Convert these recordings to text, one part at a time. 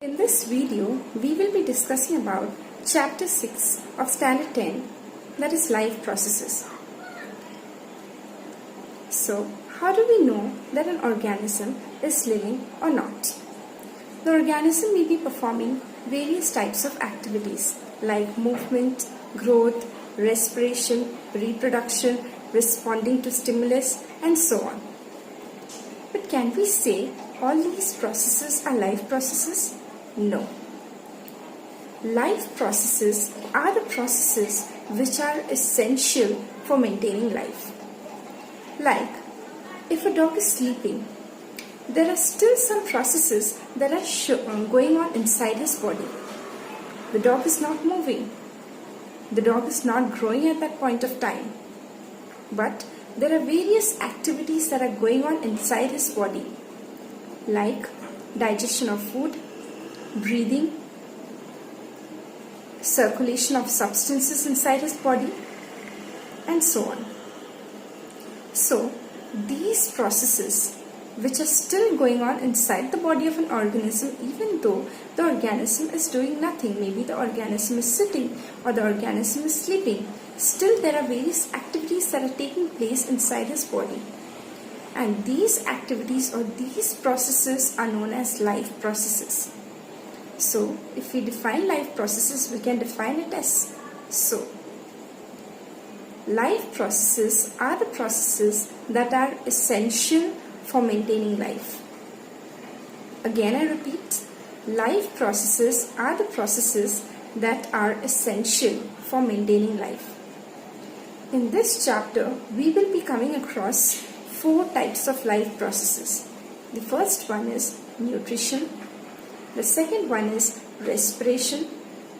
In this video, we will be discussing about Chapter 6 of Standard 10, that is life processes. So, how do we know that an organism is living or not? The organism may be performing various types of activities like movement, growth, respiration, reproduction, responding to stimulus, and so on. But can we say all these processes are life processes? No. Life processes are the processes which are essential for maintaining life. Like, if a dog is sleeping, there are still some processes that are going on inside his body. The dog is not moving. The dog is not growing at that point of time. But there are various activities that are going on inside his body, like digestion of food, breathing, circulation of substances inside his body, and so on. So, these processes which are still going on inside the body of an organism, even though the organism is doing nothing, maybe the organism is sitting or the organism is sleeping, still there are various activities that are taking place inside his body. And these activities or these processes are known as life processes. So, if we define life processes, we can define it as so. Life processes are the processes that are essential for maintaining life. Again, I repeat, life processes are the processes that are essential for maintaining life. In this chapter, we will be coming across 4 types of life processes. The first one is nutrition. The second one is respiration.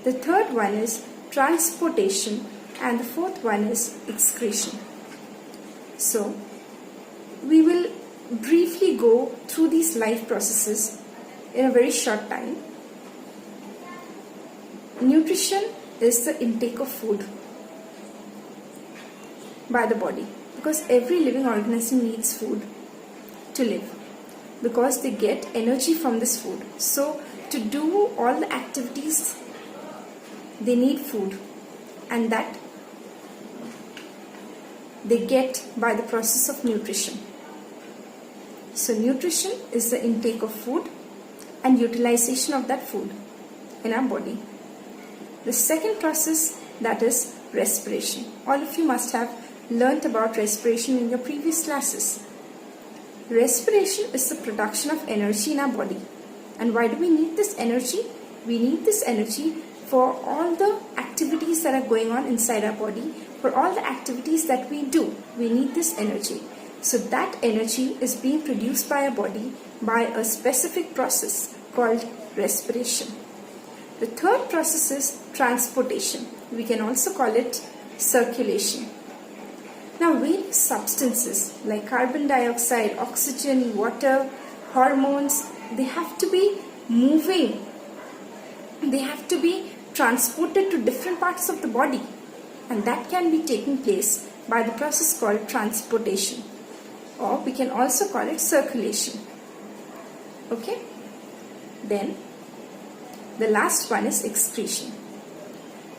The third one is transportation. And the fourth one is excretion. So, we will briefly go through these life processes in a very short time. Nutrition is the intake of food by the body, because every living organism needs food to live, because they get energy from this food. So, to do all the activities, they need food, and that they get by the process of nutrition. So, nutrition is the intake of food and utilization of that food in our body. The second process, that is respiration. All of you must have learnt about respiration in your previous classes. Respiration is the production of energy in our body. And why do we need this energy? We need this energy for all the activities that are going on inside our body, for all the activities that we do. We need this energy. So that energy is being produced by our body by a specific process called respiration. The third process is transportation. We can also call it circulation. Now, various substances like carbon dioxide, oxygen, water, hormones, they have to be moving. They have to be transported to different parts of the body, and that can be taking place by the process called transportation, or we can also call it circulation. Okay? Then, the last one is excretion.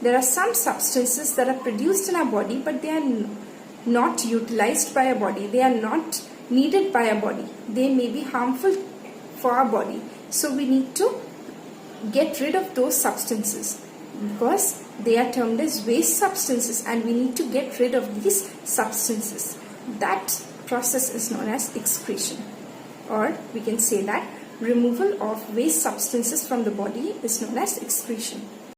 There are some substances that are produced in our body, but they are not utilized by our body. They are not needed by our body. They may be harmful for our body. So we need to get rid of those substances, because they are termed as waste substances, and we need to get rid of these substances. That process is known as excretion, or we can say that removal of waste substances from the body is known as excretion.